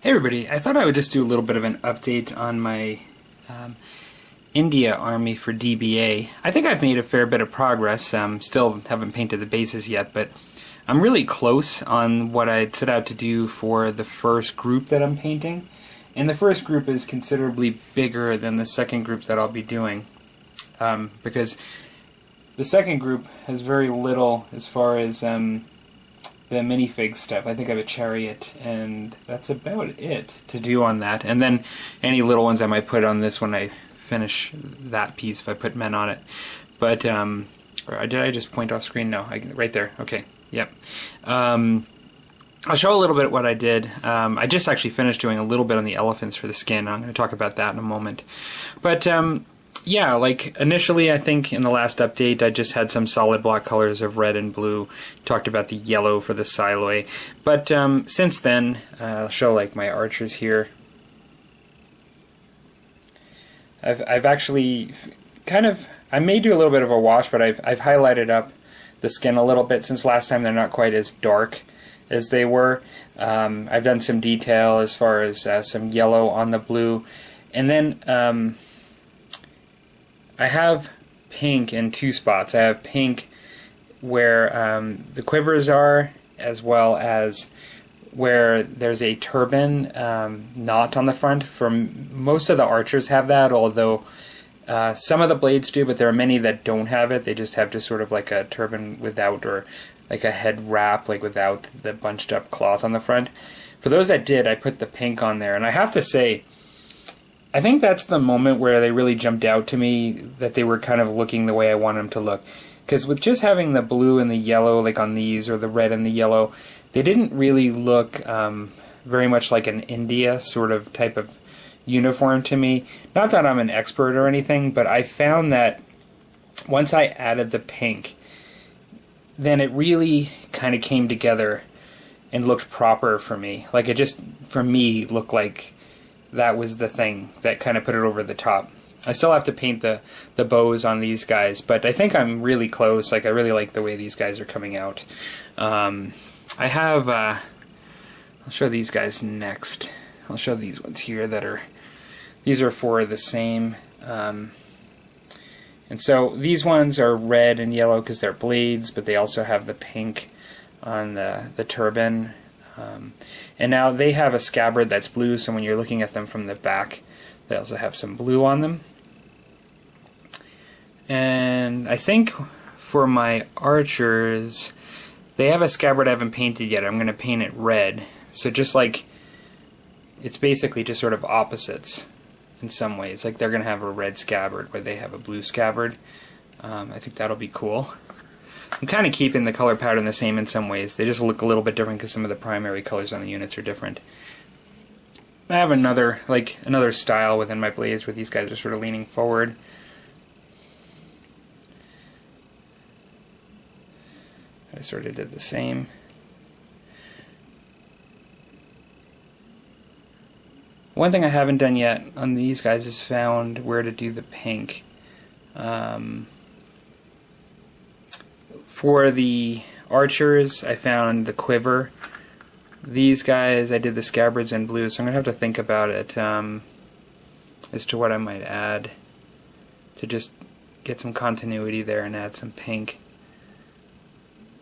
Hey everybody, I thought I would just do a little bit of an update on my India Army for DBA. I think I've made a fair bit of progress. Still haven't painted the bases yet, but I'm really close on what I'd set out to do for the first group that I'm painting. And the first group is considerably bigger than the second group that I'll be doing. Because the second group has very little as far as the minifig stuff. I think I have a chariot, and that's about it to do on that. And then any little ones I might put on this when I finish that piece, if I put men on it. But, or did I just point off screen? No, right there. Okay, yep. I'll show a little bit what I did. I just actually finished doing a little bit on the elephants for the skin. I'm going to talk about that in a moment. But, yeah, like initially I think in the last update I just had some solid block colors of red and blue. Talked about the yellow for the silhouette. But since then, I'll show like my archers here. I've actually kind of, I may do a little bit of a wash, but I've highlighted up the skin a little bit since last time. They're not quite as dark as they were. I've done some detail as far as some yellow on the blue. And then I have pink in two spots. I have pink where the quivers are, as well as where there's a turban knot on the front. For most of the archers have that, although some of the blades do, but there are many that don't have it. They just have just sort of like a turban without, or like a head wrap, like without the bunched up cloth on the front. For those that did, I put the pink on there, and I have to say, I think that's the moment where they really jumped out to me, that they were kind of looking the way I want them to look. Because with just having the blue and the yellow, like on these, or the red and the yellow, they didn't really look very much like an India sort of type of uniform to me. Not that I'm an expert or anything, but I found that once I added the pink, then it really kind of came together and looked proper for me. Like it just, for me, looked like that was the thing that kind of put it over the top. I still have to paint the bows on these guys, but I think I'm really close. Like I really like the way these guys are coming out. I have, I'll show these guys next. I'll show these ones here that are, these are for the same. And so these ones are red and yellow because they're blades, but they also have the pink on the turban. And now they have a scabbard that's blue, so when you're looking at them from the back, they also have some blue on them. And I think for my archers, they have a scabbard I haven't painted yet. I'm going to paint it red. So just like, it's basically just sort of opposites in some ways. Like they're going to have a red scabbard, but they have a blue scabbard. I think that'll be cool. I'm kind of keeping the color pattern the same in some ways. They just look a little bit different because some of the primary colors on the units are different. I have another style within my blades where these guys are sort of leaning forward. I sort of did the same. One thing I haven't done yet on these guys is found where to do the pink. For the archers, I found the quiver. These guys, I did the scabbards in blue, so I'm going to have to think about it as to what I might add to just get some continuity there and add some pink.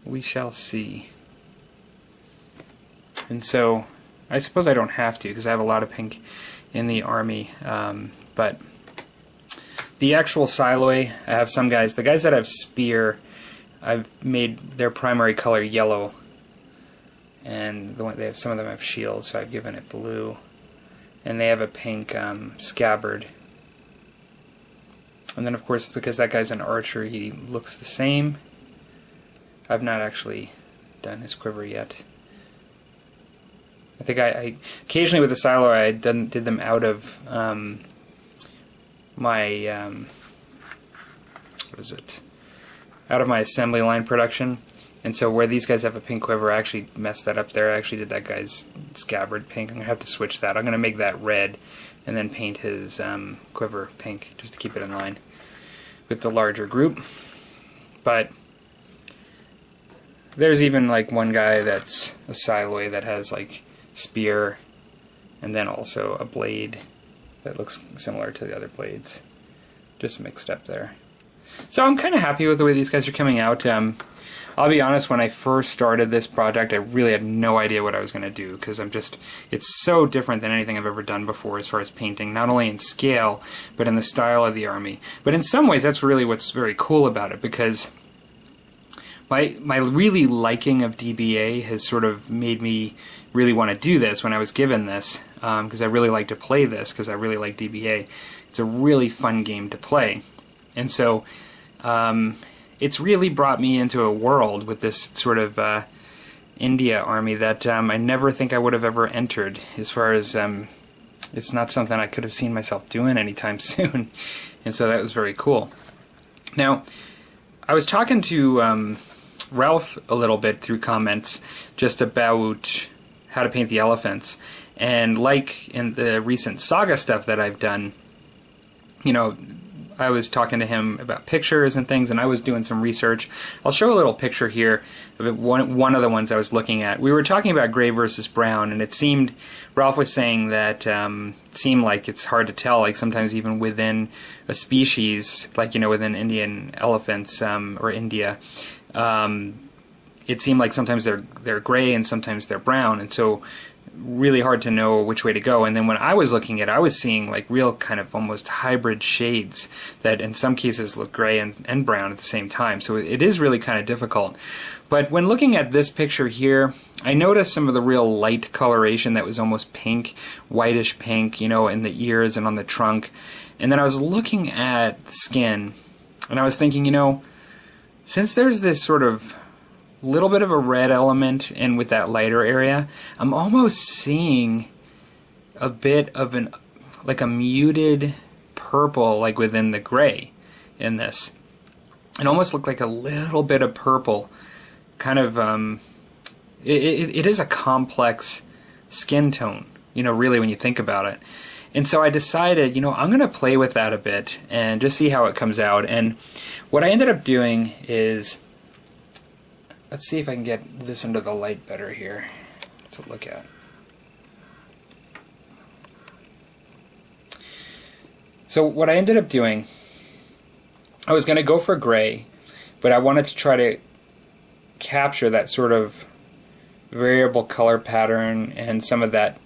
We shall see. And so, I suppose I don't have to, because I have a lot of pink in the army, but the actual silhouette, I have some guys, the guys that have spear, I've made their primary color yellow, and they have, some of them have shields, so I've given it blue, and they have a pink scabbard. And then of course, because that guy's an archer, he looks the same. I've not actually done his quiver yet. I think I occasionally with the silhouette I did them out of my what is it? Out of my assembly line production, and so where these guys have a pink quiver, I actually messed that up there. I actually did that guy's scabbard pink. I'm going to have to switch that. I'm going to make that red and then paint his quiver pink just to keep it in line with the larger group. But there's even like one guy that's a silhouette that has like spear and then also a blade that looks similar to the other blades, just mixed up there. So I'm kind of happy with the way these guys are coming out. I'll be honest, when I first started this project, I really had no idea what I was going to do, because it's so different than anything I've ever done before as far as painting, not only in scale, but in the style of the Army. But in some ways, that's really what's very cool about it, because my really liking of DBA has sort of made me really want to do this when I was given this, because I really like to play this, because I really like DBA. It's a really fun game to play. And so it's really brought me into a world with this sort of India Army that I never think I would have ever entered, as far as it's not something I could have seen myself doing anytime soon. And so that was very cool. Now, I was talking to Ralph a little bit through comments just about how to paint the elephants. And like in the recent Saga stuff that I've done, you know, I was talking to him about pictures and things, and I was doing some research. I'll show a little picture here of one of the ones I was looking at. We were talking about gray versus brown, and it seemed, Ralph was saying that it seemed like it's hard to tell, like sometimes even within a species, like, you know, within Indian elephants or India, it seemed like sometimes they're gray and sometimes they're brown, and so really hard to know which way to go. And then when I was looking at it, I was seeing like real kind of almost hybrid shades that in some cases look gray and brown at the same time. So it is really kind of difficult. But when looking at this picture here, I noticed some of the real light coloration that was almost pink, whitish pink, you know, in the ears and on the trunk. And then I was looking at the skin, and I was thinking, you know, since there's this sort of little bit of a red element in with that lighter area, I'm almost seeing a bit of like a muted purple like within the gray in this. It almost looked like a little bit of purple, kind of it is a complex skin tone, you know, really, when you think about it. And so I decided, you know, I'm going to play with that a bit and just see how it comes out. And what I ended up doing is, let's see if I can get this under the light better here to look at. So what I ended up doing, I was going to go for gray, but I wanted to try to capture that sort of variable color pattern and some of that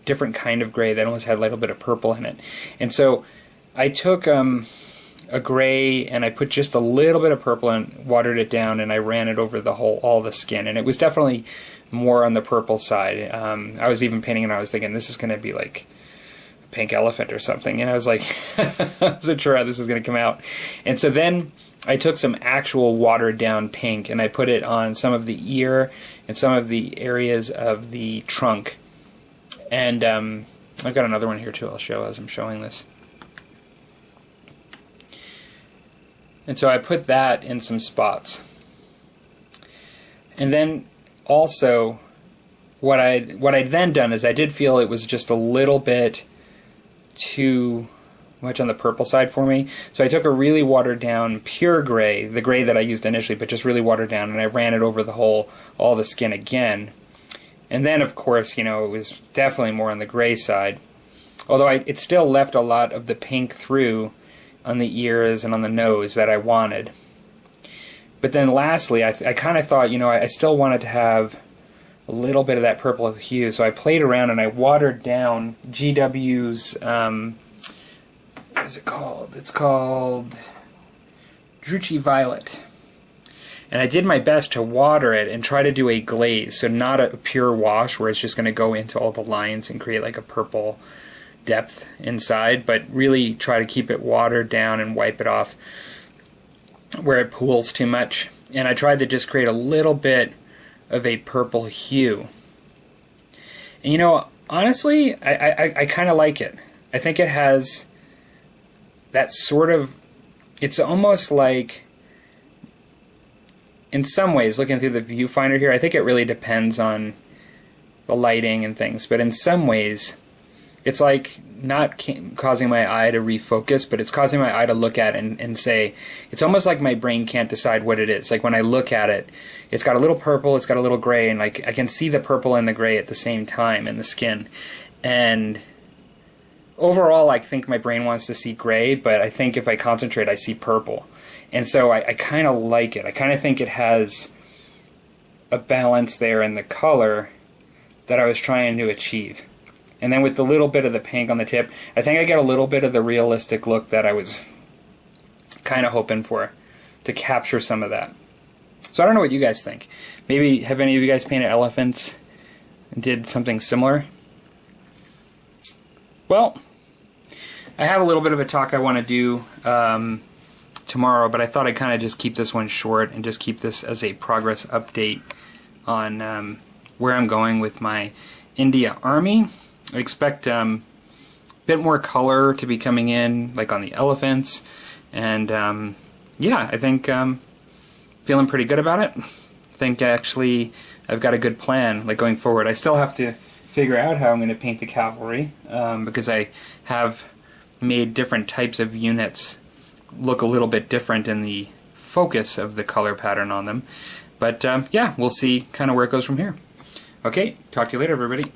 different kind of gray that almost had a little bit of purple in it. And so I took a gray and I put just a little bit of purple and watered it down, and I ran it over all the skin, and it was definitely more on the purple side. I was even painting and I was thinking this is going to be like a pink elephant or something, and I was like I wasn't sure how this is going to come out. And so then I took some actual watered down pink and I put it on some of the ear and some of the areas of the trunk. And I've got another one here too I'll show as I'm showing this. And so I put that in some spots. And then also what I'd then done is I did feel it was just a little bit too much on the purple side for me. So I took a really watered down pure gray, the gray that I used initially, but just really watered down, and I ran it over all the skin again. And then of course, you know, it was definitely more on the gray side. Although it still left a lot of the pink through on the ears and on the nose that I wanted. But then lastly, I kind of thought, you know, I still wanted to have a little bit of that purple hue, so I played around and I watered down GW's, what is it called? It's called Drucci Violet. And I did my best to water it and try to do a glaze, so not a pure wash where it's just going to go into all the lines and create like a purple depth inside, but really try to keep it watered down and wipe it off where it pools too much. And I tried to just create a little bit of a purple hue. And you know, honestly, I kind of like it. I think it has that sort of, it's almost like, in some ways, looking through the viewfinder here, I think it really depends on the lighting and things, but in some ways it's like not causing my eye to refocus, but it's causing my eye to look at it and say, it's almost like my brain can't decide what it is. Like when I look at it, it's got a little purple, it's got a little gray, and like I can see the purple and the gray at the same time in the skin. And overall, I think my brain wants to see gray, but I think if I concentrate, I see purple. And so I kind of like it. I kind of think it has a balance there in the color that I was trying to achieve. And then with the little bit of the pink on the tip, I think I get a little bit of the realistic look that I was kind of hoping for, to capture some of that. So I don't know what you guys think. Maybe have any of you guys painted elephants and did something similar? Well, I have a little bit of a talk I want to do tomorrow, but I thought I'd kind of just keep this one short and just keep this as a progress update on where I'm going with my India Army. I expect a bit more color to be coming in, like on the elephants, and yeah, I think feeling pretty good about it. I think actually I've got a good plan like going forward. I still have to figure out how I'm going to paint the cavalry because I have made different types of units look a little bit different in the focus of the color pattern on them. But yeah, we'll see kind of where it goes from here. Okay, talk to you later, everybody.